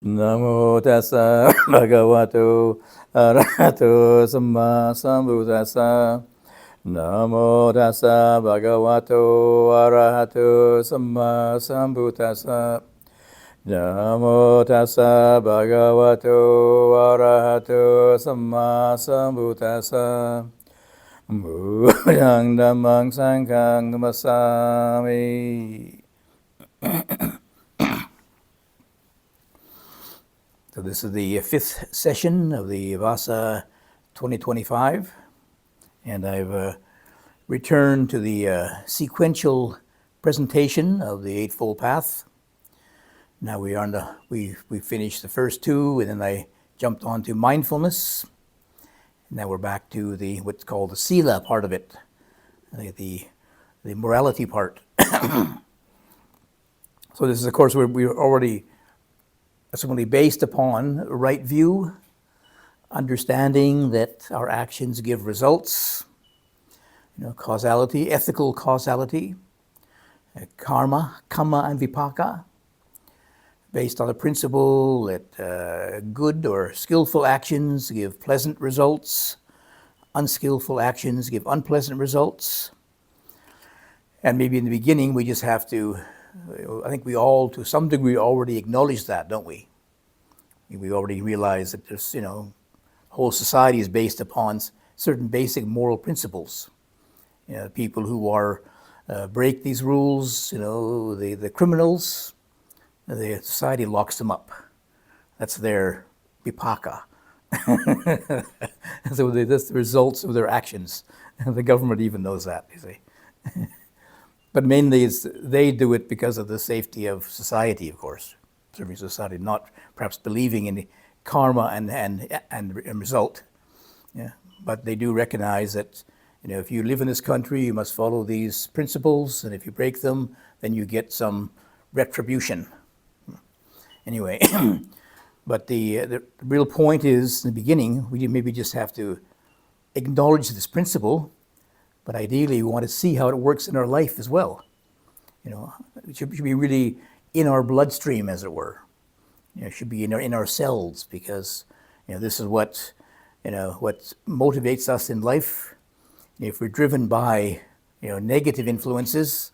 Namo tassa bhagavato arahato samma sambuddhassa. Namo tassa bhagavato arahato samma sambuddhassa. Namo tassa bhagavato arahato samma sambuddhassa. Buddhang dhammang sanghang namasami. So this is the fifth session of the Vasa 2025, and I've returned to the sequential presentation of the Eightfold Path. Now we finished the first two, and then I jumped on to mindfulness. Now we're back to the what's called the Sila part of it, the morality part. So this is, of course, we're already simply based upon right view, understanding that our actions give results, causality, ethical causality, karma, kamma and vipaka, based on the principle that good or skillful actions give pleasant results, unskillful actions give unpleasant results. And maybe in the beginning we just have to, I think we all, to some degree, already acknowledge that, don't we? We already realize that there's, whole society is based upon certain basic moral principles. People who are break these rules, the criminals, the society locks them up. That's their vipaka. So that's the results of their actions. The government even knows that, you see. But mainly they do it because of the safety of society, of course, serving society, not perhaps believing in the karma and result. Yeah. But they do recognize that, if you live in this country, you must follow these principles, and if you break them, then you get some retribution. Anyway, but the real point is, in the beginning, we maybe just have to acknowledge this principle. But ideally, we want to see how it works in our life as well. It should be really in our bloodstream, as it were. It should be in our cells, because this is what motivates us in life. If we're driven by negative influences,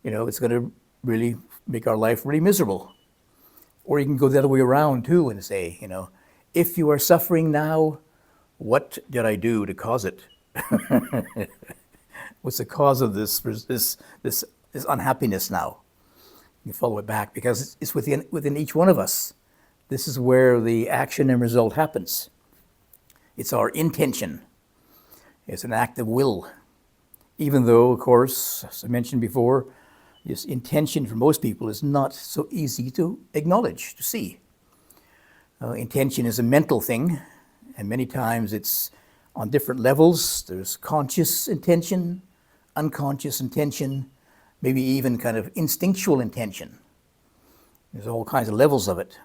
it's going to really make our life really miserable. Or you can go the other way around too and say, if you are suffering now, what did I do to cause it? What's the cause of this unhappiness now? You follow it back, because it's within each one of us. This is where the action and result happens. It's our intention. It's an act of will. Even though, of course, as I mentioned before, this intention for most people is not so easy to acknowledge, to see. Intention is a mental thing, and many times it's on different levels. There's conscious intention, unconscious intention, maybe even kind of instinctual intention. There's all kinds of levels of it.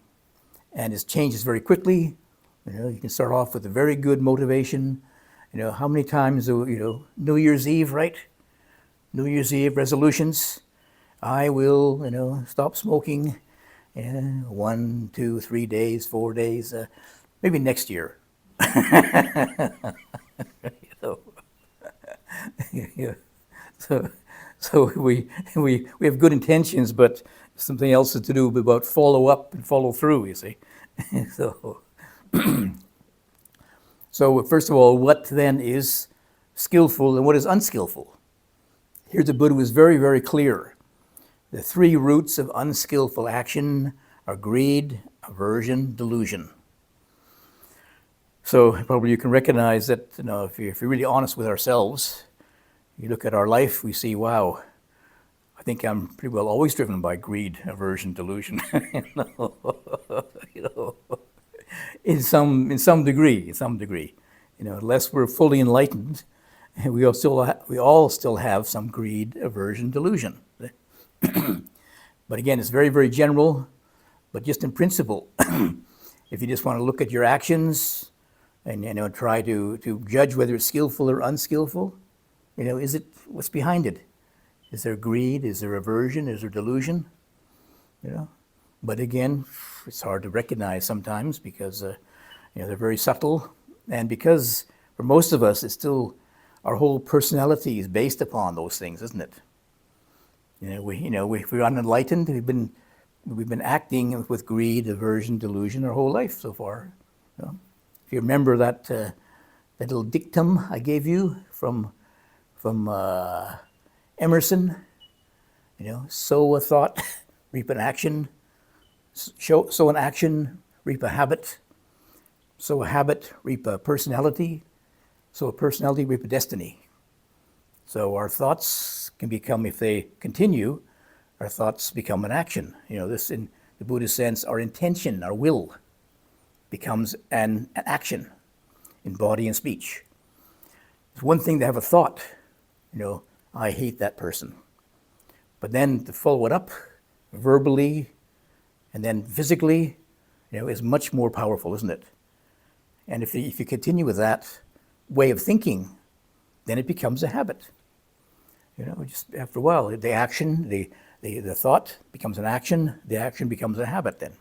And it changes very quickly. You can start off with a very good motivation. How many times, New Year's Eve, right? New Year's Eve resolutions. I will, stop smoking 1, 2, 3 days, 4 days, maybe next year. So we have good intentions, but something else to do about follow up and follow through, you see. So first of all, what then is skillful and what is unskillful? Here the Buddha was very, very clear. The three roots of unskillful action are greed, aversion, delusion. So probably you can recognize that, if you're really honest with ourselves, you look at our life, we see, wow, I think I'm pretty well always driven by greed, aversion, delusion. In some degree. Unless we're fully enlightened, we all still have some greed, aversion, delusion. But again, it's very, very general, but just in principle. If you just want to look at your actions and try to judge whether it's skillful or unskillful, what's behind it? Is there greed? Is there aversion? Is there delusion? But again, it's hard to recognize sometimes because they're very subtle, and because for most of us, it's still our whole personality is based upon those things, isn't it? If we're unenlightened, we've been acting with greed, aversion, delusion our whole life so far. If you remember that little dictum I gave you from Emerson, sow a thought, reap an action. Sow an action, reap a habit. Sow a habit, reap a personality. Sow a personality, reap a destiny. So our thoughts can become, if they continue, our thoughts become an action. This in the Buddhist sense, our intention, our will, becomes an action in body and speech. It's one thing to have a thought, I hate that person. But then to follow it up verbally and then physically, is much more powerful, isn't it? And if you continue with that way of thinking, then it becomes a habit. Just after a while, the action, the thought becomes an action, the action becomes a habit then.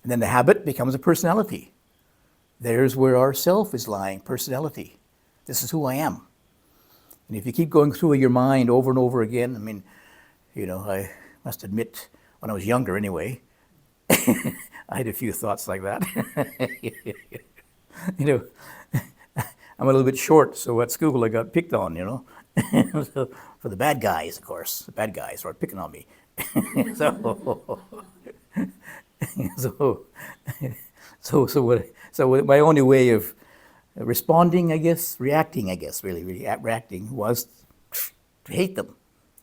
And then the habit becomes a personality. There's where our self is lying, personality. This is who I am. And if you keep going through your mind over and over again, I must admit, when I was younger anyway, I had a few thoughts like that. I'm a little bit short, so at school I got picked on, so, for the bad guys, of course. The bad guys were picking on me. So my only way of responding, reacting was to hate them,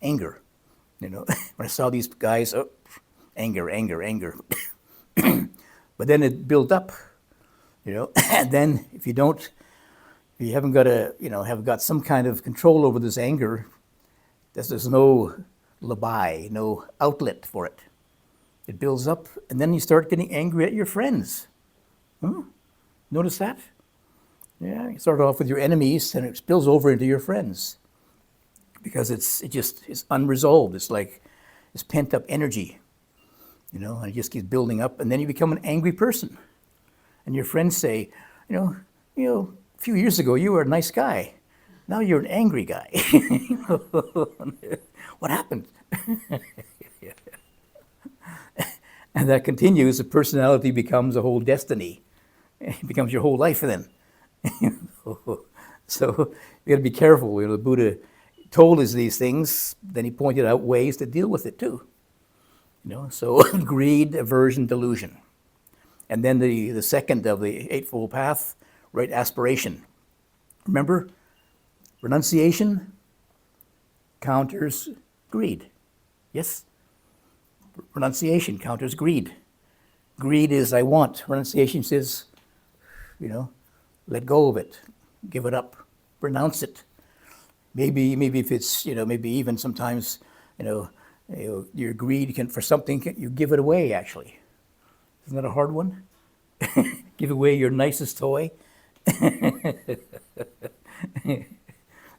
anger. When I saw these guys, anger. But then it built up, and then if you haven't got some kind of control over this anger, there's no labai, no outlet for it. It builds up, and then you start getting angry at your friends. Notice that? Yeah, you start off with your enemies, and it spills over into your friends. Because it's unresolved. It's like it's pent up energy, and it just keeps building up, and then you become an angry person. And your friends say, a few years ago you were a nice guy. Now you're an angry guy. What happened? And that continues. The personality becomes a whole destiny. It becomes your whole life then. So you got to be careful. The Buddha told us these things, then he pointed out ways to deal with it too. So greed, aversion, delusion. And then the second of the Eightfold Path, right aspiration. Remember, renunciation counters greed. Yes? Renunciation counters greed. Greed is I want. Renunciation says, let go of it. Give it up. Renounce it. Maybe if it's, maybe even sometimes, your greed for something, you give it away actually. Isn't that a hard one? Give away your nicest toy.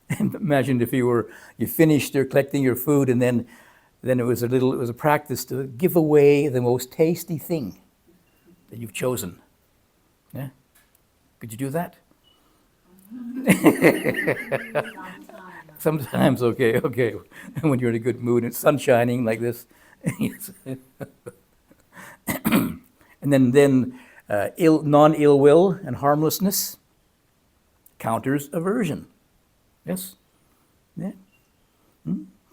And imagine if you finished collecting your food, and then it was a practice to give away the most tasty thing that you've chosen. Yeah? Could you do that? Sometimes, okay. When you're in a good mood and sun shining like this. And then non-ill will and harmlessness counters aversion. Yes? Yeah.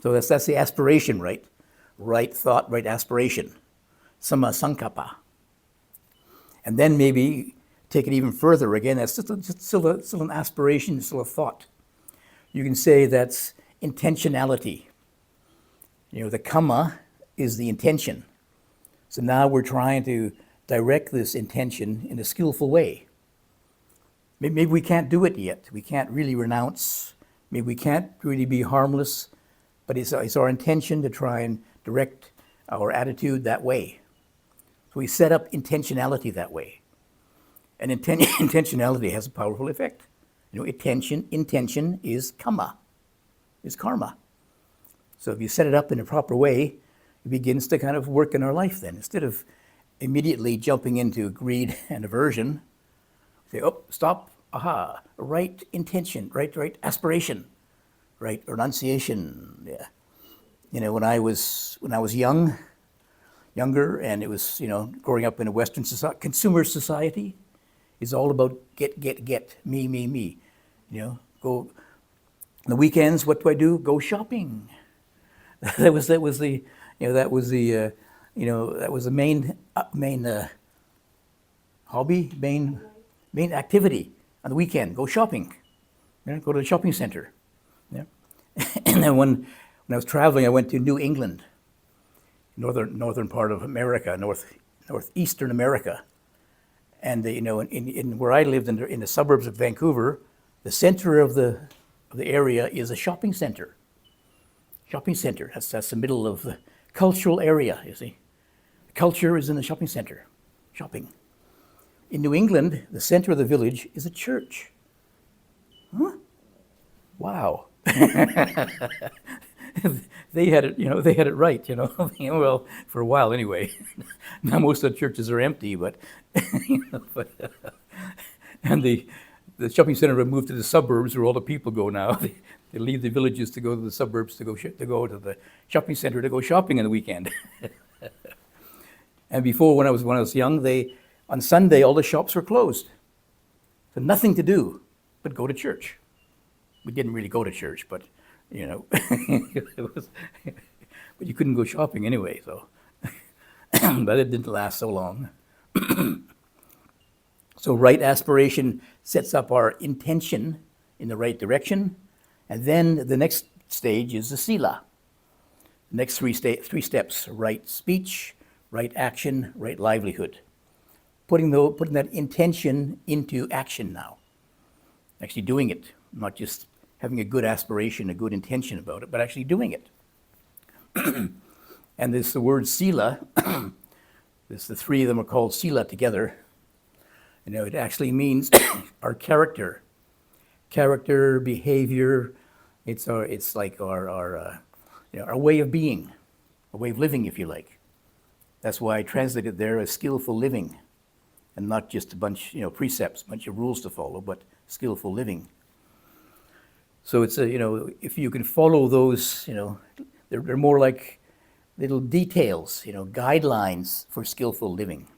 So that's the aspiration, right? Right thought, right aspiration. Samma sankappa. And then maybe take it even further. Again, that's still an aspiration, still a thought. You can say that's intentionality. The kamma is the intention. So now we're trying to direct this intention in a skillful way. Maybe we can't do it yet. We can't really renounce. Maybe we can't really be harmless. But it's our intention to try and direct our attitude that way. So we set up intentionality that way. And intentionality has a powerful effect. Intention is kamma, is karma. So if you set it up in a proper way, it begins to kind of work in our life then. Instead of immediately jumping into greed and aversion, say, oh, stop, aha, right intention, right aspiration, right renunciation. Yeah. When I was younger, and it was, growing up in a Western society, consumer society, is all about get, me. Go on the weekends. What do? Go shopping. that was the main hobby, main activity on the weekend. Go shopping. Go to the shopping center. Yeah. And then when I was traveling, I went to New England, northern part of America, northeastern America, and in where I lived in the suburbs of Vancouver, the center of the area is a shopping center. Shopping center. That's the middle of the cultural area. You see, culture is in the shopping center. Shopping. In New England, the center of the village is a church. Huh? Wow. They had it right, well, for a while anyway. Now most of the churches are empty, but and the shopping center moved to the suburbs where all the people go now. They leave the villages to go to the suburbs to go to the shopping center to go shopping on the weekend. And before, when I was young, on Sunday all the shops were closed, so nothing to do but go to church. We didn't really go to church, but but you couldn't go shopping anyway, so. But it didn't last so long. So right aspiration sets up our intention in the right direction, and then the next stage is the sila. The next three steps: right speech, right action, right livelihood. Putting that intention into action now. Actually doing it, not just having a good aspiration, a good intention about it, but actually doing it. And the word sila, the three of them are called sila together. It actually means our character, behavior. It's like our way of being, a way of living, if you like. That's why I translated there as skillful living, and not just a bunch, precepts, a bunch of rules to follow, but skillful living. So it's if you can follow those, they're more like little details, guidelines for skillful living.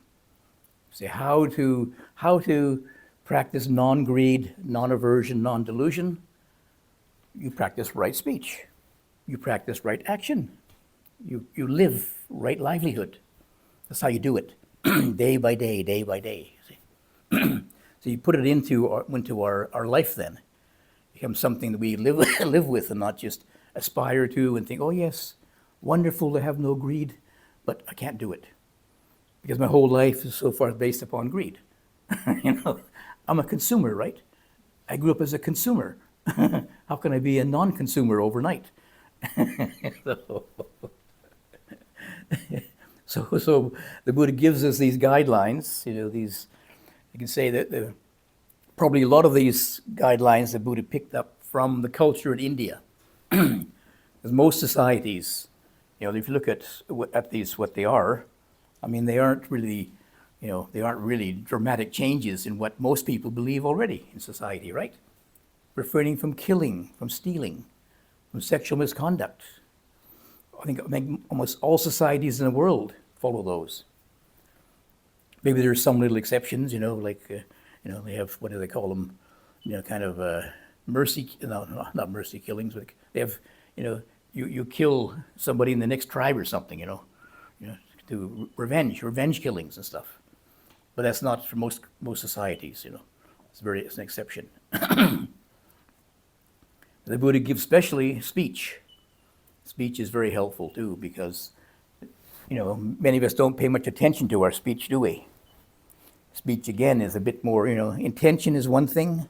Say how to practice non-greed, non-aversion, non-delusion. You practice right speech. You practice right action. You live right livelihood. That's how you do it, day by day, day by day. See? So you put it into our life then. It becomes something that we live with, and not just aspire to and think, oh yes, wonderful to have no greed, but I can't do it because my whole life is so far based upon greed. I'm a consumer, right? I grew up as a consumer. How can I be a non-consumer overnight? So the Buddha gives us these guidelines. These, you can say that probably a lot of these guidelines the Buddha picked up from the culture in India. Because most societies, if you look at these, what they are, they aren't really, dramatic changes in what most people believe already in society, right? Refraining from killing, from stealing, from sexual misconduct. I think almost all societies in the world follow those. Maybe there's some little exceptions, they have, what do they call them? Mercy, no, not mercy killings, but they have, you kill somebody in the next tribe or something, to revenge killings and stuff. But that's not for most societies, it's an exception. The Buddha gives especially speech. Speech is very helpful too, because many of us don't pay much attention to our speech, do we? Speech again is a bit more, intention is one thing.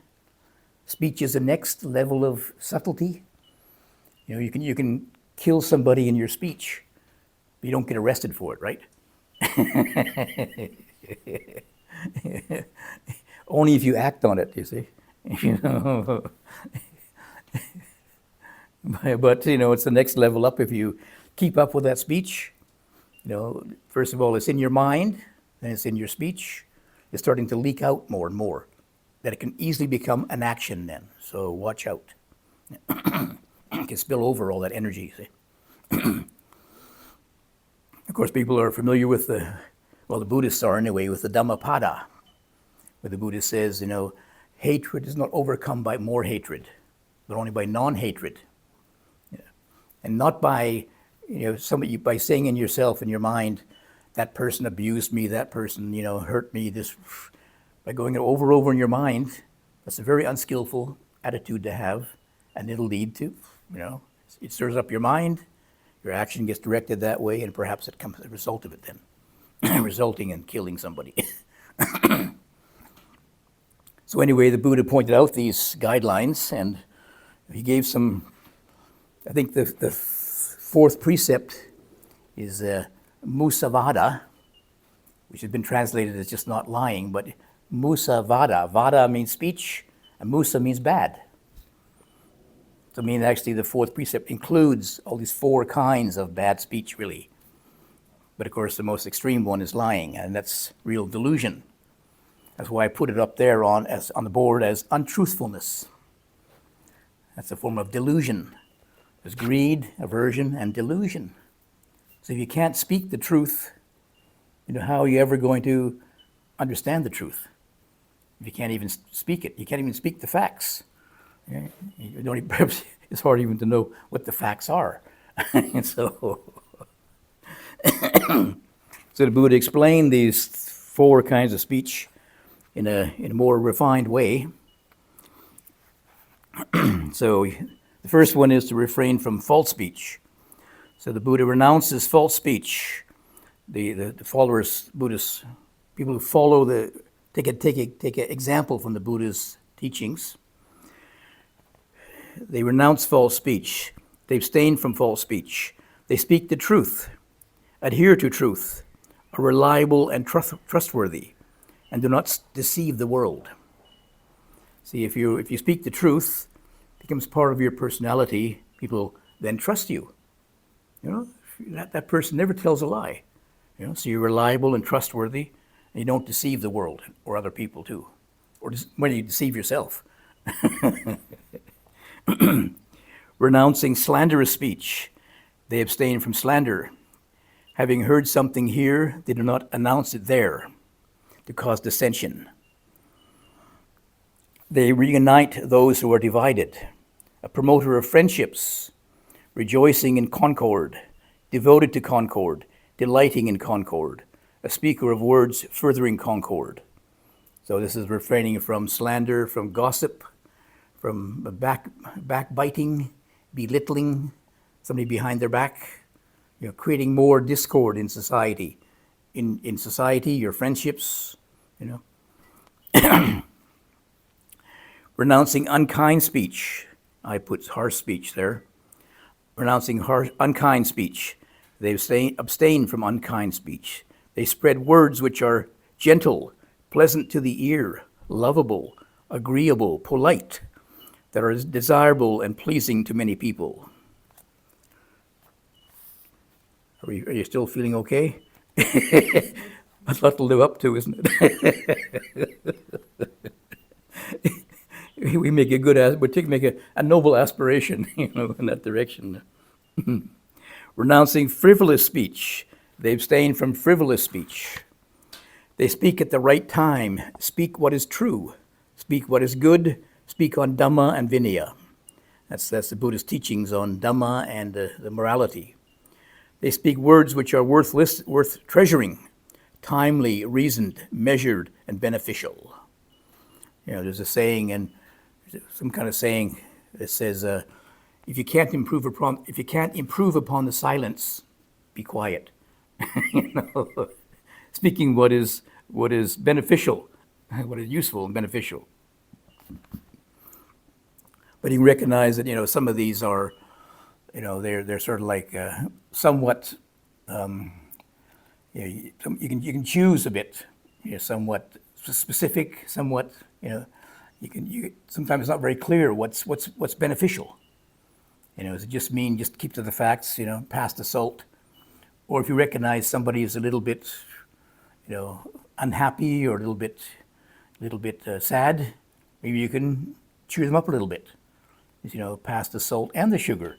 Speech is the next level of subtlety. You can kill somebody in your speech, but you don't get arrested for it, right? Only if you act on it, you see. But it's the next level up if you keep up with that speech First of all, it's in your mind, then it's in your speech. It's starting to leak out more and more. That it can easily become an action then. So watch out. It can spill over all that energy, see. Of course, people are familiar with the Buddhists are anyway, with the Dhammapada, where the Buddha says, hatred is not overcome by more hatred, but only by non-hatred. And not by, by saying in yourself, in your mind, that person abused me, that person, hurt me, this, by going over in your mind. That's a very unskillful attitude to have, and it'll lead to, it stirs up your mind, your action gets directed that way, and perhaps it comes as a result of it then, resulting in killing somebody. So anyway, the Buddha pointed out these guidelines, and he gave some, I think the fourth precept is musavada, which has been translated as just not lying, but musavada. Vada means speech, and musa means bad. So actually the fourth precept includes all these four kinds of bad speech, really. But of course, the most extreme one is lying, and that's real delusion. That's why I put it up there on the board as untruthfulness. That's a form of delusion. There's greed, aversion, and delusion. So if you can't speak the truth, how are you ever going to understand the truth? If you can't even speak it, you can't even speak the facts. It's hard even to know what the facts are. And so the Buddha explained these four kinds of speech in a more refined way. So the first one is to refrain from false speech. So the Buddha renounces false speech. The followers, Buddhists, people who follow take an example from the Buddha's teachings. They renounce false speech. They abstain from false speech. They speak the truth, adhere to truth, are reliable and trustworthy, and do not deceive the world. See, if you speak the truth, it becomes part of your personality, people then trust you. That person never tells a lie. So you're reliable and trustworthy, and you don't deceive the world or other people too, or when you deceive yourself. Renouncing slanderous speech, they abstain from slander. Having heard something here, they do not announce it there to cause dissension. They reunite those who are divided. A promoter of friendships, rejoicing in concord, devoted to concord, delighting in concord, a speaker of words furthering concord. So this is refraining from slander, from gossip, from backbiting, belittling somebody behind their back, creating more discord in society. In society, your friendships, Renouncing unkind speech. I put harsh speech there. Renouncing unkind speech. They abstain from unkind speech. They spread words which are gentle, pleasant to the ear, lovable, agreeable, polite, that are desirable and pleasing to many people. Are you still feeling okay? That's a lot to live up to, isn't it? We make a noble aspiration, in that direction. Renouncing frivolous speech. They abstain from frivolous speech. They speak at the right time. Speak what is true. Speak what is good. Speak on Dhamma and Vinaya. That's the Buddhist teachings on Dhamma and the morality. They speak words which are worth treasuring, timely, reasoned, measured, and beneficial. There's a saying, and some kind of saying that says, if you can't improve upon the silence, be quiet. Speaking what is beneficial, what is useful and beneficial. But you recognize that some of these are, they're sort of like somewhat. You can choose a bit, somewhat specific, somewhat. You sometimes it's not very clear what's beneficial. Does it just mean just keep to the facts, past the salt, Or if you recognize somebody is a little bit, unhappy or a little bit sad, maybe you can cheer them up a little bit. Pass the salt and the sugar.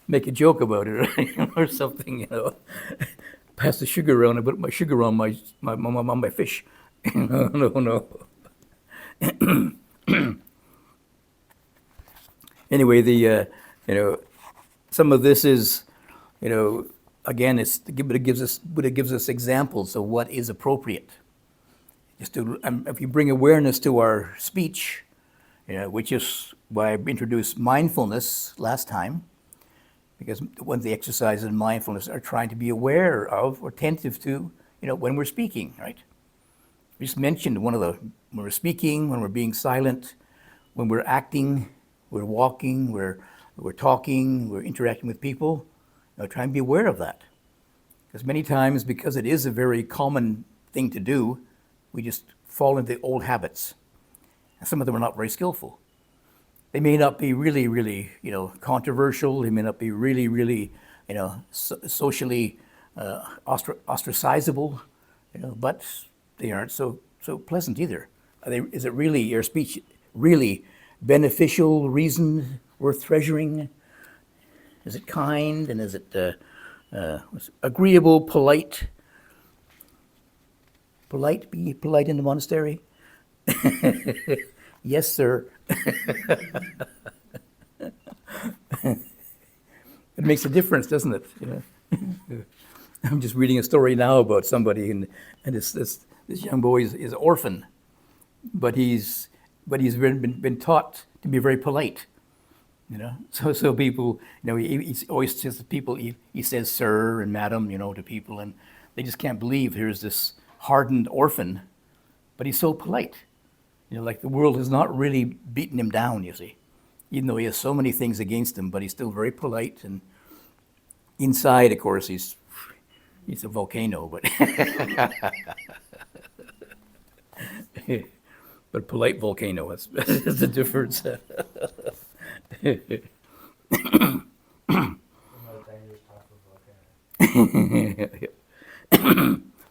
Make a joke about it, or something. Pass the sugar around. I put my sugar on my fish. No. Anyway, some of this is, again, Buddha gives us examples of what is appropriate. If you bring awareness to our speech, which is why I introduced mindfulness last time, because one of the exercises in mindfulness are trying to be aware of or attentive to, when we're speaking, right? We just mentioned when we're speaking, when we're being silent, when we're acting, we're walking, we're talking, we're interacting with people. Try and be aware of that. Because many times, because it is a very common thing to do, we just fall into the old habits. And some of them are not very skillful. They may not be really, really, controversial. They may not be really, really, socially ostracizable, but they aren't so pleasant either. Is it really, your speech really beneficial, reason, worth treasuring? Is it kind, and is it agreeable, polite? Polite, be polite in the monastery? Yes, sir. It makes a difference, doesn't it? I'm just reading a story now about somebody, and this young boy is an orphan, but he's been taught to be very polite. So people, he always says to people, he says sir and madam, to people, and they just can't believe here's this hardened orphan, but he's so polite. Like the world has not really beaten him down, you see. Even though he has so many things against him, but he's still very polite. And inside, of course, he's a volcano, but but polite volcano, that's the difference.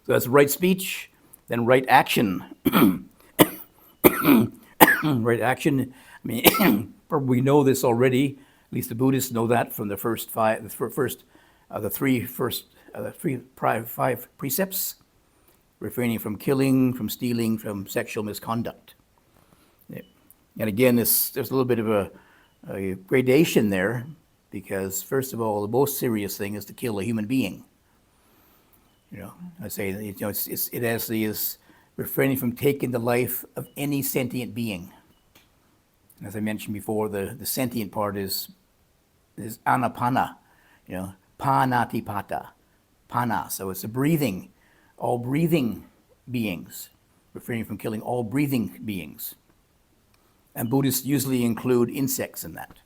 So that's right speech, then right action. Right action. I mean, we know this already. At least the Buddhists know that from the first five precepts, refraining from killing, from stealing, from sexual misconduct. And again, there's a little bit of a gradation there, because first of all, the most serious thing is to kill a human being. I say it actually is refraining from taking the life of any sentient being. As I mentioned before, the sentient part is anapana, panatipata, pana. So it's all breathing beings, refraining from killing all breathing beings. And Buddhists usually include insects in that.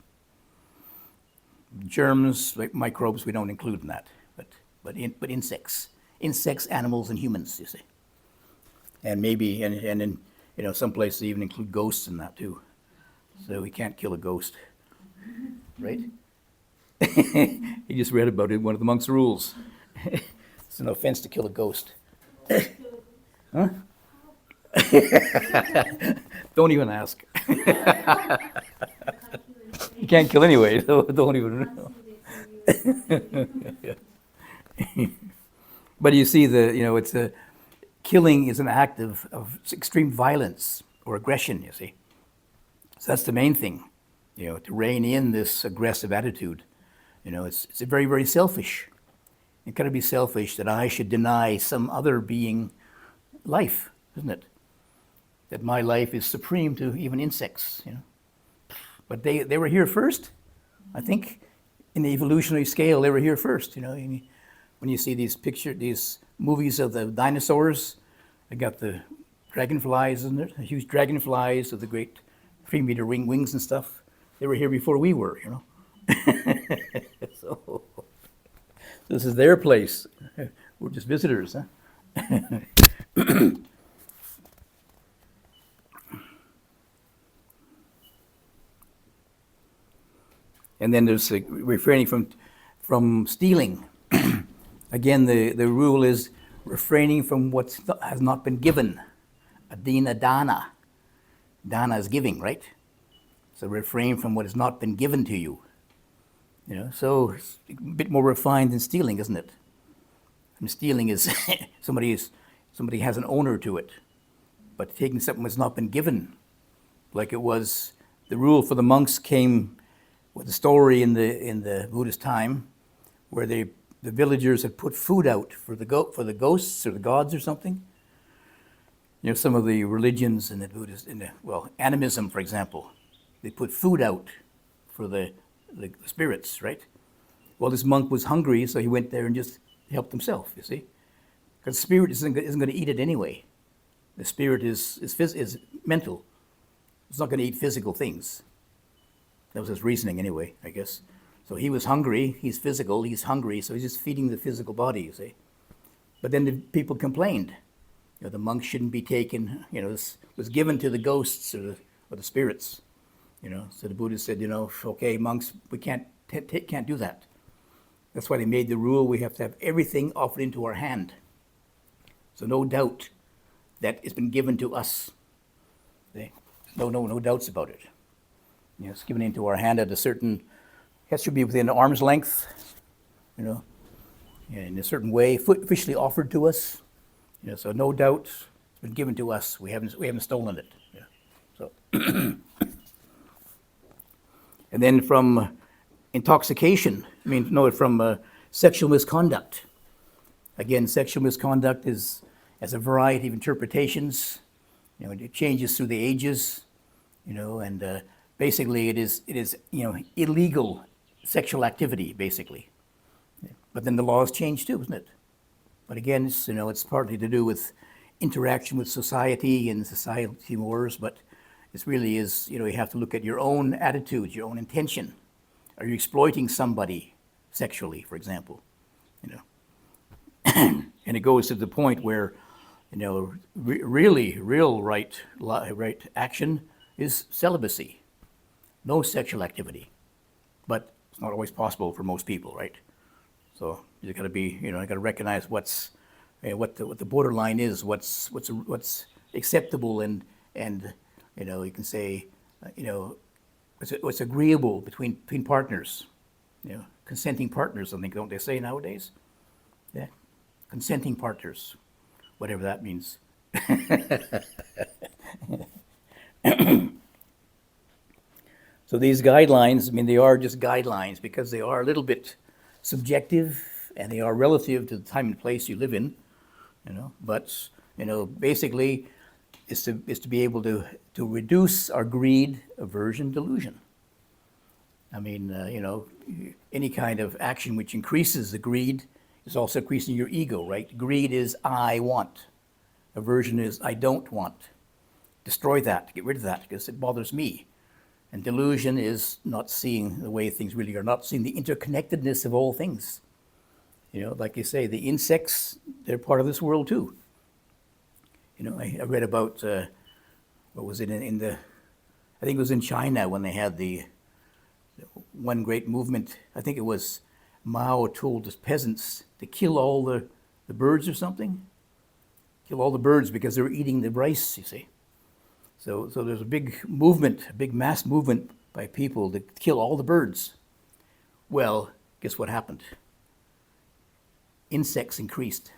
Germs, like microbes, we don't include in that, but insects, animals, and humans, you see. And maybe, and in some places they even include ghosts in that too. So we can't kill a ghost, right? You just read about it in one of the monks' rules. It's an offense to kill a ghost. Huh? Don't even ask. You can't kill anyway, so don't even know. But you see, it's killing is an act of extreme violence or aggression, you see. So that's the main thing, to rein in this aggressive attitude. It's very, very selfish. It got to be selfish that I should deny some other being life, isn't it? That my life is supreme to even insects, But they were here first, I think. In the evolutionary scale, they were here first, When you see these movies of the dinosaurs, they got the dragonflies, isn't it? The huge dragonflies with the great 3-meter wings and stuff. They were here before we were, So this is their place. We're just visitors, huh? And then there's refraining from stealing. Again, the rule is refraining from what has not been given. Adina dana. Dana is giving, right? So refrain from what has not been given to you. So it's a bit more refined than stealing, isn't it? And stealing is somebody has an owner to it. But taking something that's not been given, like it was, the rule for the monks came with a story in the Buddhist time, where the villagers had put food out for the ghosts or the gods or something. Some of the religions in the Buddhist, animism, for example, they put food out for the spirits, right? Well, this monk was hungry, so he went there and just helped himself, you see? Because the spirit isn't going to eat it anyway. The spirit is mental. It's not going to eat physical things. That was his reasoning anyway, I guess. So he was hungry, he's physical, he's hungry, so he's just feeding the physical body, you see? But then the people complained. The monks shouldn't be taken, this was given to the ghosts or the spirits. So the Buddha said, okay, monks, we can't do that. That's why they made the rule we have to have everything offered into our hand. So no doubt that it's been given to us. No doubts about it. It's given into our hand at a certain, it should be within arm's length, in a certain way, officially offered to us. So no doubt it's been given to us. We haven't stolen it. So. And then from intoxication, from sexual misconduct. Again, sexual misconduct has a variety of interpretations. It changes through the ages, and basically it is illegal sexual activity, basically. But then the laws change too, isn't it? But again, it's partly to do with interaction with society and society mores, but it really is, you have to look at your own attitude, your own intention. Are you exploiting somebody sexually, for example? And it goes to the point where, real right action is celibacy, no sexual activity. But it's not always possible for most people, right? So you got to be, you got to recognize what the borderline is, what's acceptable, and you can say, what's agreeable between partners, consenting partners. I think, don't they say nowadays? Yeah, consenting partners, whatever that means. So these guidelines, they are just guidelines because they are a little bit subjective and they are relative to the time and place you live in, But basically, is to be able to reduce our greed, aversion, delusion. Any kind of action which increases the greed is also increasing your ego, right? Greed is I want. Aversion is I don't want. Destroy that, get rid of that because it bothers me. And delusion is not seeing the way things really are, not seeing the interconnectedness of all things. Like you say, the insects, they're part of this world too. I read about, what was it, I think it was in China when they had the one great movement. I think it was Mao told his peasants to kill all the birds or something. Kill all the birds because they were eating the rice, you see. So there's a big movement, a big mass movement by people to kill all the birds. Well, guess what happened? Insects increased.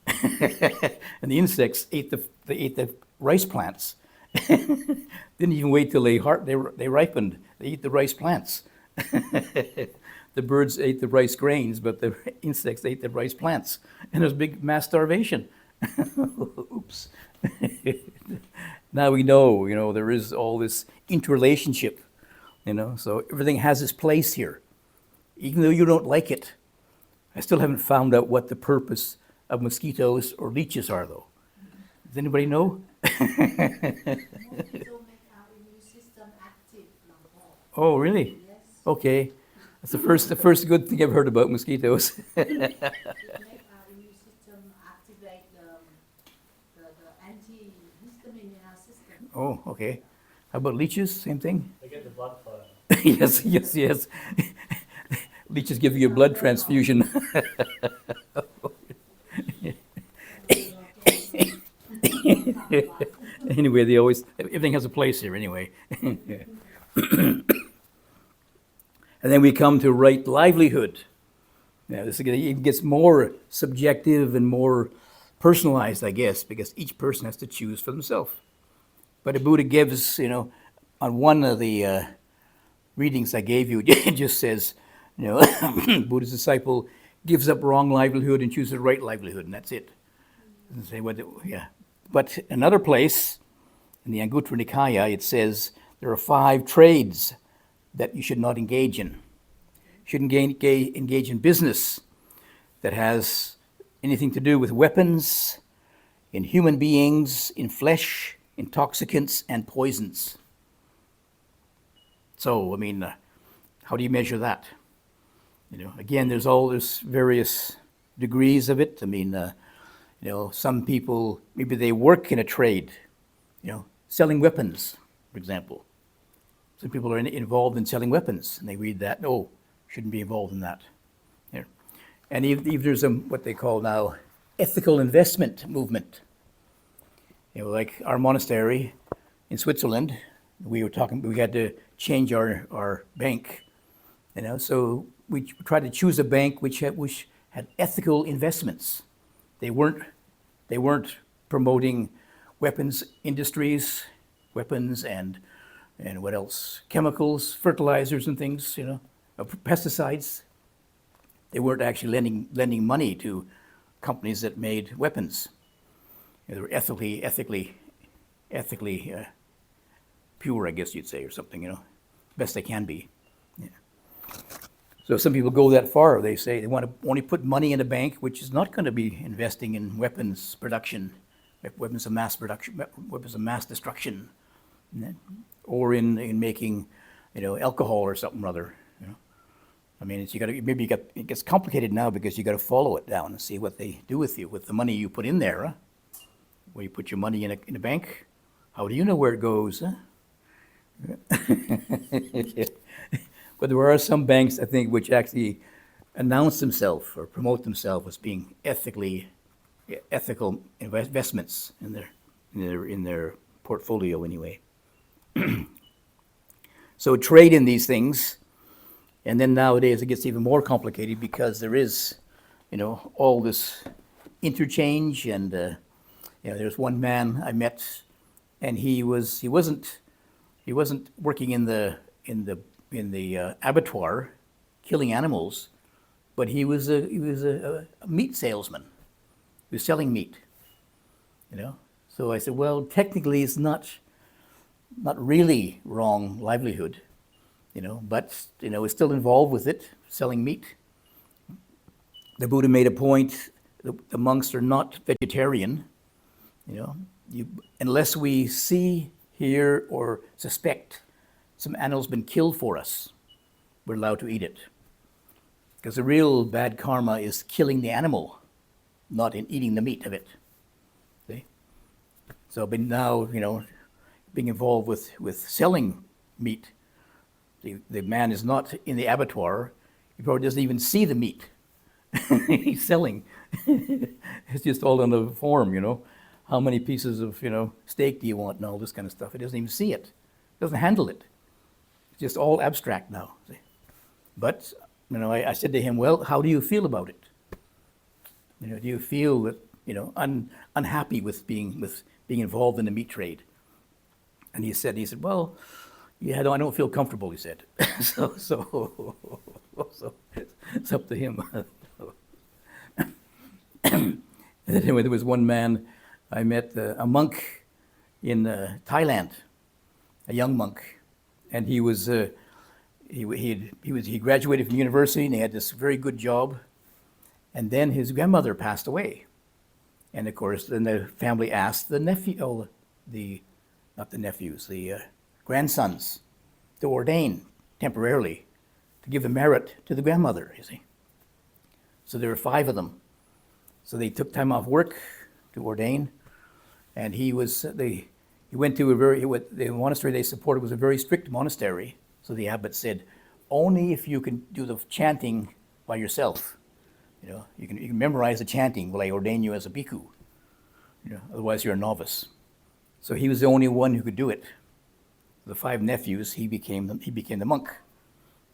And the insects ate the rice plants. Didn't even wait till they ripened. They eat the rice plants. The birds ate the rice grains, but the insects ate the rice plants. And there's big mass starvation. Oops. Now we know, there is all this interrelationship, so everything has its place here. Even though you don't like it, I still haven't found out what the purpose of mosquitoes or leeches are, though. Does anybody know? Oh, really? Yes. Okay. That's the first good thing I've heard about mosquitoes. It make our immune system activate the antihistamine in our system. Oh, okay. How about leeches? Same thing? They get the blood flow. Yes, yes, yes. Leeches give you a blood transfusion. Anyway, everything has a place here anyway. And then we come to right livelihood. Now, this it gets more subjective and more personalized, I guess, because each person has to choose for themselves. But the Buddha gives, on one of the readings I gave you, it just says, Buddha's disciple gives up wrong livelihood and chooses right livelihood, and that's it. Doesn't say what, yeah. But another place, in the Anguttara Nikaya, it says there are 5 trades that you should not engage in. You shouldn't engage in business that has anything to do with weapons, in human beings, in flesh, intoxicants, and poisons. So, how do you measure that? Again, there's various degrees of it. Some people, maybe they work in a trade, selling weapons, for example. Some people are involved in selling weapons, and they read that, shouldn't be involved in that. Yeah. And if there's what they call now ethical investment movement. Like our monastery in Switzerland, we had to change our bank, so we tried to choose a bank which had ethical investments. They weren't promoting weapons industries, weapons and what else? Chemicals, fertilizers and things, pesticides. They weren't actually lending money to companies that made weapons. They were ethically pure, I guess you'd say, or something, best they can be. Yeah. So some people go that far. They say they want to only put money in a bank which is not going to be investing in weapons production, weapons of mass production, weapons of mass destruction, or in making, alcohol or something or other. It gets complicated now because you got to follow it down and see what they do with you with the money you put in there. Huh? Where you put your money in a bank, how do you know where it goes? Huh? But there are some banks, I think, which actually announce themselves or promote themselves as being ethical investments in their portfolio anyway. So trade in these things, and then nowadays it gets even more complicated because there is, all this interchange, and there's one man I met, and he wasn't working in the abattoir, killing animals, but he was a meat salesman. He was selling meat, So I said, well, technically it's not really wrong livelihood, but it's still involved with it, selling meat. The Buddha made a point. The monks are not vegetarian, unless we see, hear, or suspect some animal's been killed for us, we're allowed to eat it. Because the real bad karma is killing the animal, not in eating the meat of it. See? So but now, being involved with selling meat, the man is not in the abattoir. He probably doesn't even see the meat he's selling. It's just all on the form, How many pieces of, steak do you want and all this kind of stuff. He doesn't even see it. Doesn't handle it. It's just all abstract now. See? But, I said to him, well, how do you feel about it? Do you feel that, unhappy with being involved in the meat trade? And he said, well, yeah, I don't feel comfortable, he said. so it's up to him. And then anyway, there was one man I met, a monk in Thailand, a young monk, and he graduated from university and he had this very good job, and then his grandmother passed away, and of course then the family asked the grandsons to ordain temporarily to give the merit to the grandmother. You see, so there were 5 of them. So they took time off work to ordain, and he He went to the monastery they supported was a very strict monastery. So the abbot said, only if you can do the chanting by yourself. You can memorize the chanting while I ordain you as a bhikkhu. Otherwise you're a novice. So he was the only one who could do it. The 5 nephews, he became the monk.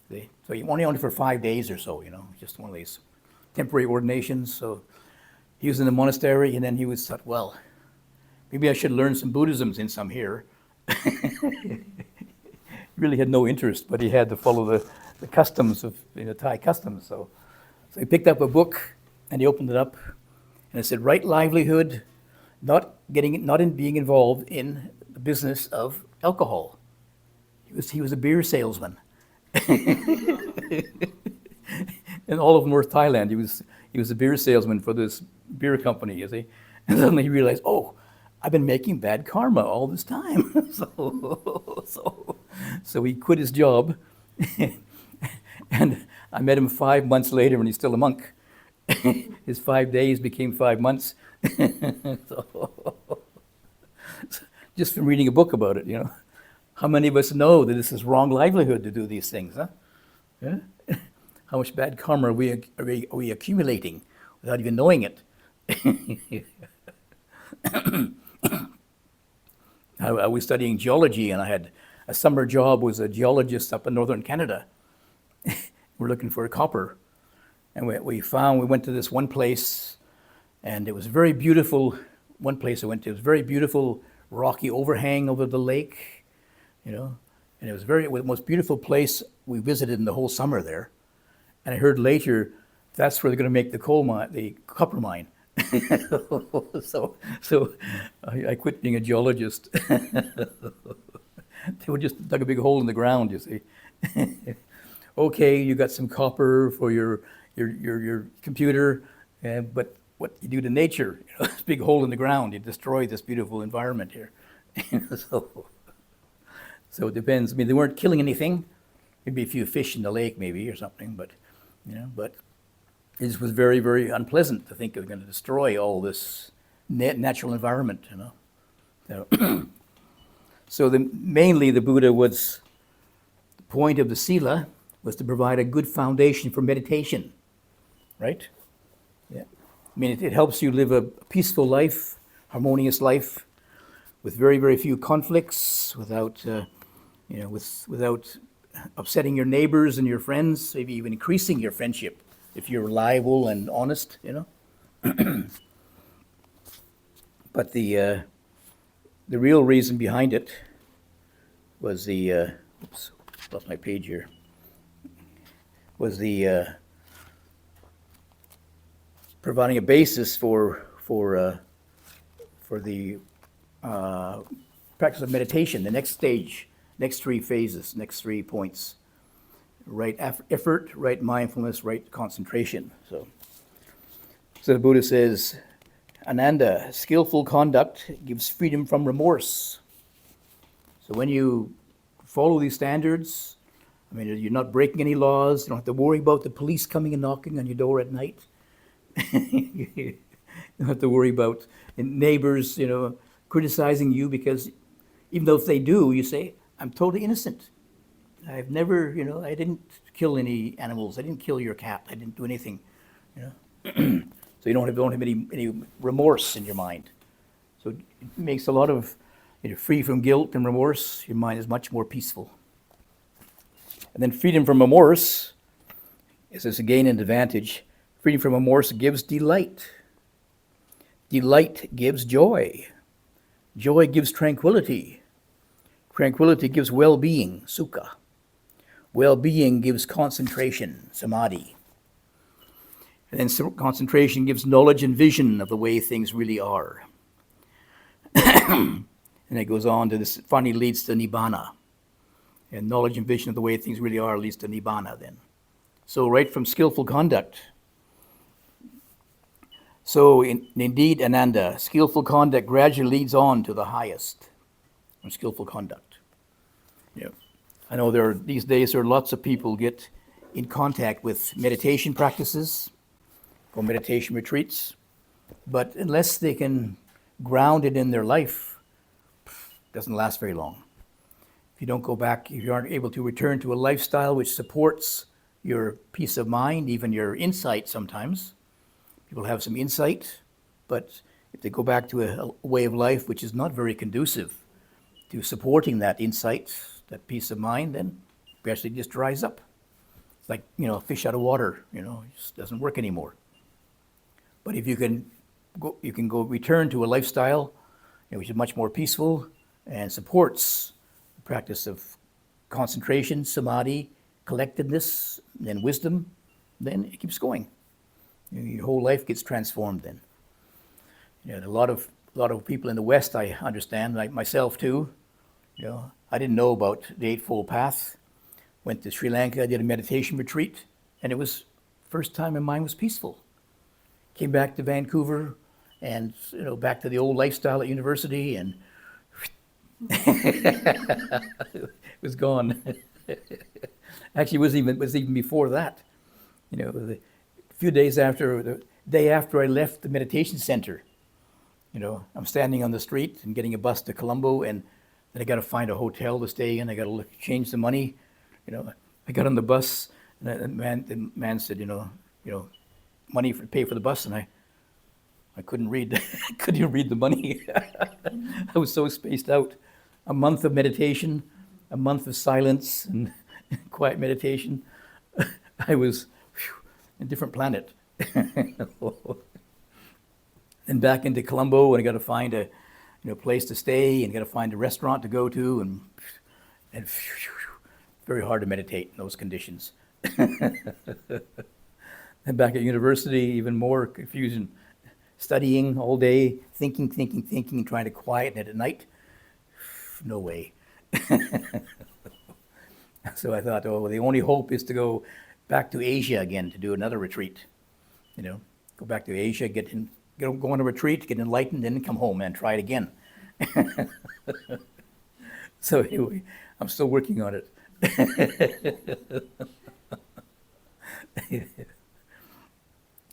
See? So he only for 5 days or so, just one of these temporary ordinations. So he was in the monastery, and then he was thought, well, maybe I should learn some Buddhism since I'm here. Really had no interest, but he had to follow the customs of Thai customs. So he picked up a book and he opened it up, and it said, "Right livelihood, not in being involved in the business of alcohol." He was a beer salesman. In all of North Thailand, he was a beer salesman for this beer company, you see. And suddenly he realized, oh, I've been making bad karma all this time. So he quit his job, and I met him 5 months later, and he's still a monk. His 5 days became 5 months. Just from reading a book about it, How many of us know that this is wrong livelihood to do these things, huh? Yeah? How much bad karma are we accumulating without even knowing it? I was studying geology, and I had a summer job was a geologist up in northern Canada. We're looking for copper. And we went to this one place, and it was very beautiful. One place I went to, it was very beautiful rocky overhang over the lake, and it was the most beautiful place we visited in the whole summer there. And I heard later that's where they're going to make the copper mine. So I quit being a geologist. They would just dug a big hole in the ground, you see. Okay, you got some copper for your computer, but what you do to nature, this big hole in the ground, you destroy this beautiful environment here. So it depends. I mean, they weren't killing anything. Maybe a few fish in the lake, maybe, or something, but it just was very, very unpleasant to think of going to destroy all this natural environment, So mainly the Buddha the point of the Sila was to provide a good foundation for meditation, right? Yeah. I mean, it helps you live a peaceful life, harmonious life, with very, very few conflicts, without upsetting your neighbors and your friends, maybe even increasing your friendship if you're reliable and honest, But the real reason behind it was oops, lost my page here. Was providing a basis for the practice of meditation, the next stage, next 3 phases, next 3 points. Right effort, right mindfulness, right concentration. So the Buddha says, Ananda, skillful conduct gives freedom from remorse. So when you follow these standards, I mean, you're not breaking any laws, you don't have to worry about the police coming and knocking on your door at night. You don't have to worry about neighbors, criticizing you, because even though if they do, you say, I'm totally innocent. I've never, I didn't kill any animals. I didn't kill your cat. I didn't do anything, So you don't have any remorse in your mind. So it makes a lot of, free from guilt and remorse, your mind is much more peaceful. And then freedom from remorse is again an advantage. Freedom from remorse gives delight. Delight gives joy. Joy gives tranquility. Tranquility gives well-being, sukha. Well-being gives concentration, samadhi. And then concentration gives knowledge and vision of the way things really are. And it goes on to this, finally leads to nibbana. And knowledge and vision of the way things really are leads to nibbana then. So right from skillful conduct. So indeed, Ananda, skillful conduct gradually leads on to the highest from skillful conduct. I know these days there are lots of people get in contact with meditation practices or meditation retreats, but unless they can ground it in their life, doesn't last very long. If you don't go back, if you aren't able to return to a lifestyle which supports your peace of mind, even your insight sometimes. People have some insight, but if they go back to a way of life which is not very conducive to supporting that insight, that peace of mind, then eventually it just dries up. It's like, a fish out of water, it just doesn't work anymore. But if you can go return to a lifestyle which is much more peaceful and supports the practice of concentration, samadhi, collectedness, and wisdom, then it keeps going. Your whole life gets transformed then. A lot of people in the West, I understand, like myself too, I didn't know about the Eightfold Path. Went to Sri Lanka, did a meditation retreat, and it was first time my mind was peaceful. Came back to Vancouver and back to the old lifestyle at university, and it was gone. Actually, it was even before that. A few days after, the day after I left the meditation center, I'm standing on the street and getting a bus to Colombo, and then I got to find a hotel to stay in. I got to change the money. I got on the bus, and the man said, money to pay for the bus, and I couldn't read. Couldn't even read the money. I was so spaced out. A month of meditation, a month of silence and quiet meditation. I was a different planet. And back into Colombo, and I got to find a place to stay, and got to find a restaurant to go to, and very hard to meditate in those conditions. And back at university, even more confusion. Studying all day, thinking, and trying to quieten it at night. No way. So I thought, the only hope is to go back to Asia again to do another retreat. Go back to Asia, go on a retreat, get enlightened, then come home and try it again. So anyway, I'm still working on it.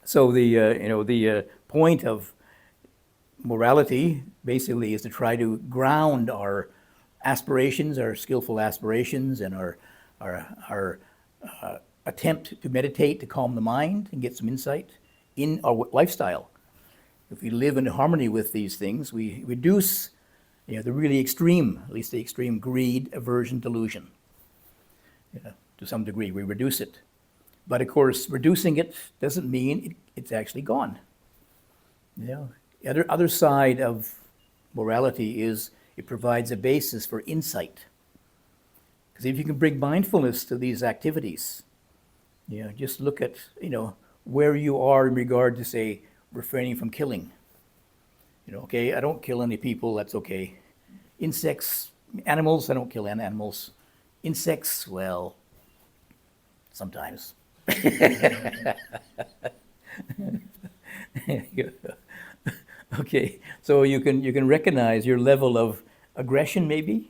So the point of morality basically is to try to ground our aspirations, our skillful aspirations, and our attempt to meditate, to calm the mind and get some insight in our lifestyle. If we live in harmony with these things, we reduce the really extreme, at least the extreme greed, aversion, delusion. To some degree, we reduce it. But of course, reducing it doesn't mean it's actually gone. The other side of morality is it provides a basis for insight. Because if you can bring mindfulness to these activities, just look at where you are in regard to, say, refraining from killing. Okay, I don't kill any people, that's okay. Insects, animals, I don't kill animals. Insects, well, sometimes. Okay, so you can recognize your level of aggression, maybe.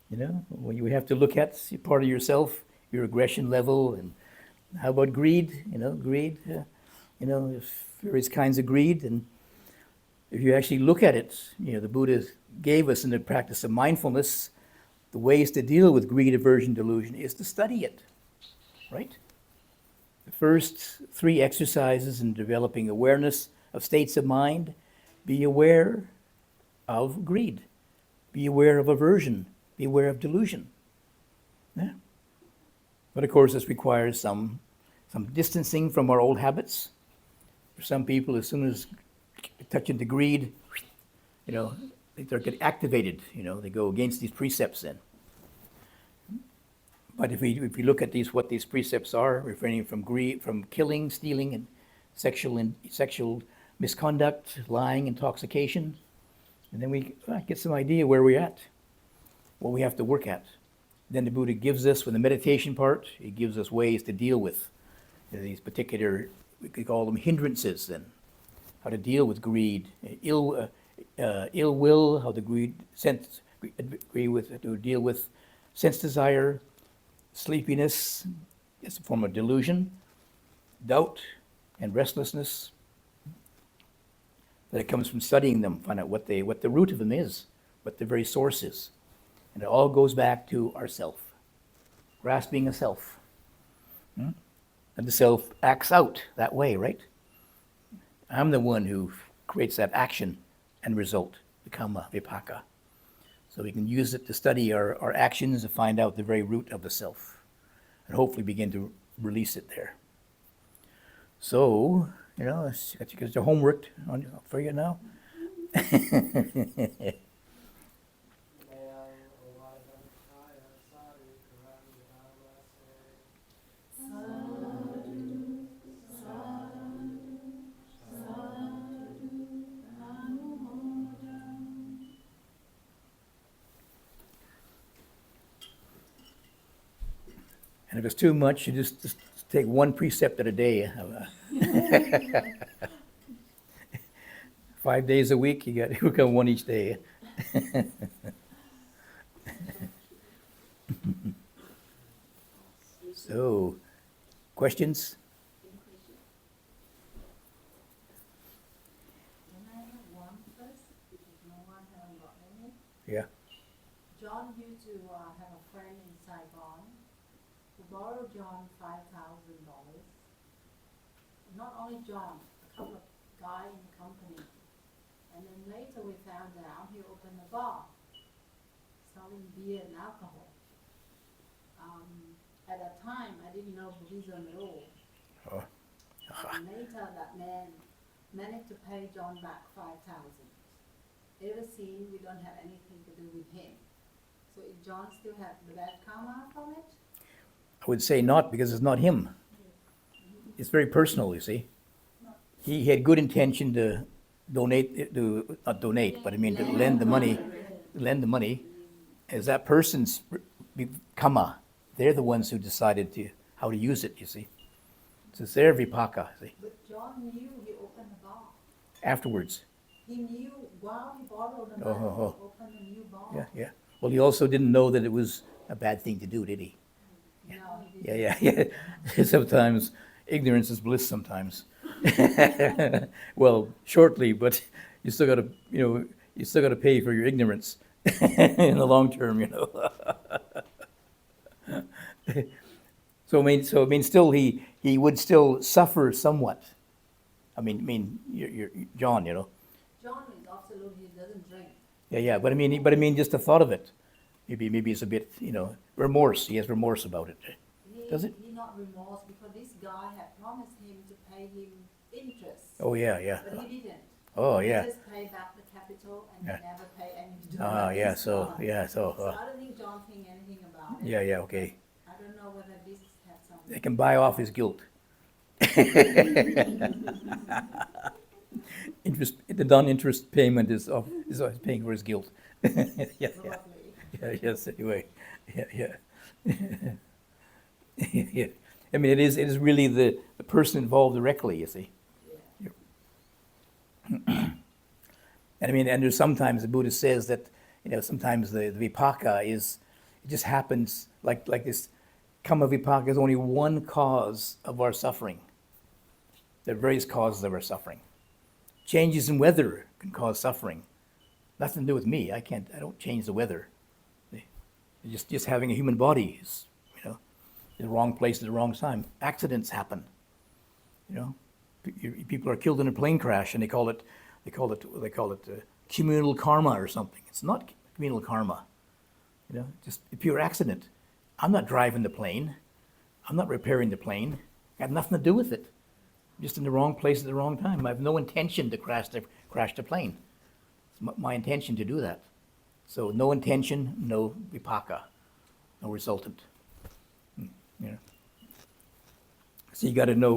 When you have to look at part of yourself, your aggression level, and how about greed? Greed. There's various kinds of greed, and if you actually look at it, the Buddha gave us in the practice of mindfulness the ways to deal with greed, aversion, delusion is to study it, right? The first 3 exercises in developing awareness of states of mind: be aware of greed, be aware of aversion, be aware of delusion. Yeah. But of course, this requires some distancing from our old habits. For some people, as soon as they touch into greed, they get activated. They go against these precepts then. But if we look at what these precepts are, refraining from greed, from killing, stealing, and sexual misconduct, lying, intoxication, and then we get some idea where we're at, what we have to work at. Then the Buddha gives us, with the meditation part, he gives us ways to deal with these particular, we could call them hindrances then. How to deal with greed, ill will, how to deal with sense desire, sleepiness, it's a form of delusion, doubt, and restlessness. That it comes from studying them, find out what the root of them is, what the very source is. And it all goes back to ourself, grasping a self. And the self acts out that way, right? I'm the one who creates that action and result, the karma, vipaka. So we can use it to study our actions to find out the very root of the self and hopefully begin to release it there. So, get your homework for you now. And if it's too much, you just take one precept at a day. 5 days a week, you got one each day. So, questions? Can I have one first? Because no one haven't got any. Yeah. John used to have a friend in Saigon who borrowed John $5,000. Not only John, a couple of guys in the company. And then later we found out he opened a bar selling beer and alcohol. At that time, I didn't know Buddhism at all. Oh. And later, that man managed to pay John back 5,000. Ever since, we don't have anything to do with him. So if John still have the bad karma from it? I would say not, because it's not him. It's very personal, you see. He had good intention to not donate, but I mean to lend the money. As that person's karma, they're the ones who decided how to use it, you see. So it's their vipaka, see. But John knew he opened a bar. Afterwards. He knew while he borrowed the money, he opened a new bar. Yeah. Well, he also didn't know that it was a bad thing to do, did he? No, he didn't. Yeah. Sometimes ignorance is bliss sometimes. Well, shortly, but you still got to pay for your ignorance in the long term, So still he would still suffer somewhat. I mean, you're John, John is absolutely, he doesn't drink. Yeah, but I mean, just the thought of it, maybe it's a bit, remorse. He has remorse about it. Does it? He not remorse because this guy had promised him to pay him interest. Oh yeah. But he didn't. Oh He yeah. just paid back the capital and Yeah. he never paid anything. Yeah. So So I don't think John think anything about it. yeah. Okay. I don't know whether this has something. They can buy off his guilt. The non-interest payment is paying for his guilt. Yeah. Probably. Yes. Anyway. Yeah. Yeah. I mean, it is really the person involved directly. You see. Yeah. And I mean, and there's sometimes the Buddha says that sometimes the vipaka it just happens like this. Karma vipaka is only one cause of our suffering. There are various causes of our suffering. Changes in weather can cause suffering. Nothing to do with me. I don't change the weather. Just having a human body is, in the wrong place at the wrong time. Accidents happen. People are killed in a plane crash, and they call it communal karma or something. It's not communal karma. Just a pure accident. I'm not driving the plane. I'm not repairing the plane. I had nothing to do with it. I'm just in the wrong place at the wrong time. I have no intention to crash the plane. It's my intention to do that. So no intention, no vipaka, no resultant. So you got to know,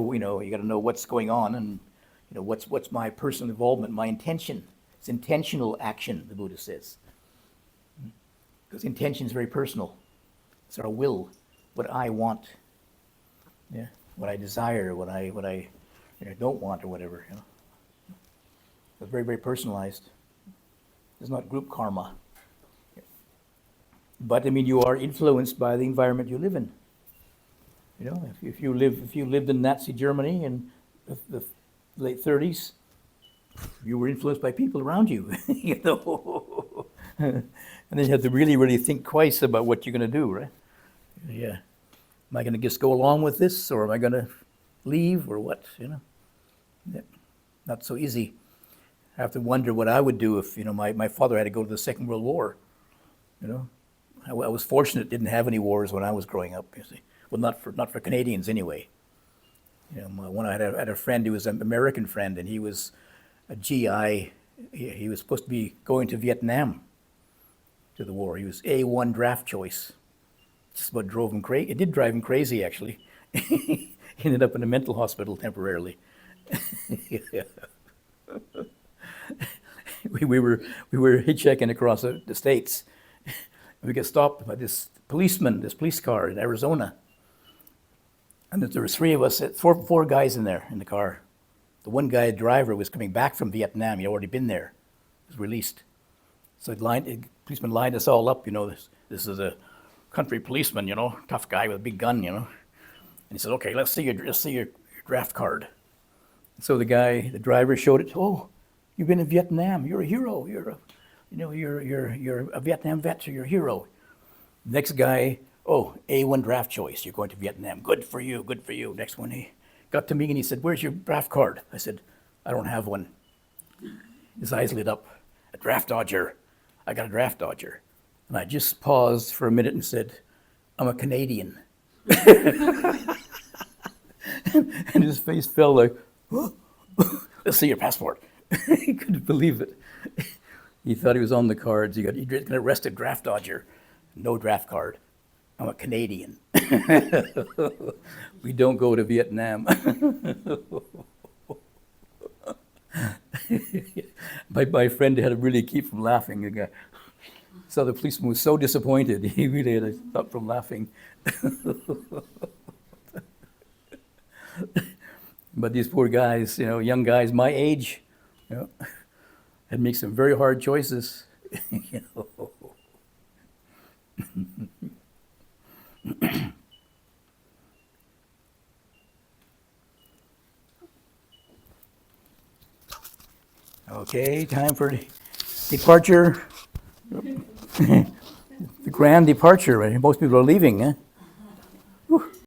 what's going on, and what's my personal involvement, my intention. It's intentional action, the Buddha says, because intention is very personal. It's our will, what I want, what I desire, what I don't want, or whatever. It's very, very personalized. It's not group karma. But I mean, you are influenced by the environment you live in. If you lived in Nazi Germany in the late 30s, you were influenced by people around you. And then you have to really, really think twice about what you're going to do, right? Yeah. Am I going to just go along with this, or am I going to leave, or what? Yeah. Not so easy. I have to wonder what I would do if my father had to go to the Second World War. I was fortunate; didn't have any wars when I was growing up. You see, well, not for Canadians anyway. I had a friend who was an American friend, and he was a GI. He was supposed to be going to Vietnam to the war. He was A1 draft choice. Just about drove him crazy. It did drive him crazy, actually. He ended up in a mental hospital temporarily. we were hitchhiking across the states. We got stopped by this police car in Arizona. And there was three of us, four guys in there in the car. The one guy, the driver, was coming back from Vietnam. He'd already been there. He was released. So the policeman lined us all up. This is a country policeman, tough guy with a big gun, And he said, "Okay, let's see your draft card." And so the driver showed it. "Oh, you've been in Vietnam. You're a hero. You're a Vietnam vet. So you're a hero." Next guy, "Oh, A1 draft choice. You're going to Vietnam. Good for you. Good for you." Next one, he got to me and he said, "Where's your draft card?" I said, "I don't have one." His eyes lit up. "A draft dodger. I got a draft dodger." And I just paused for a minute and said, "I'm a Canadian." And his face fell like, "Oh, let's see your passport." He couldn't believe it. He thought he was on the cards. He got arrested draft dodger. No draft card. "I'm a Canadian." We don't go to Vietnam. My friend had to really keep from laughing. The guy. So the policeman was so disappointed, he really had to stop from laughing. But these poor guys, young guys my age, had to make some very hard choices. Okay, time for departure. The grand departure. Most people are leaving, huh?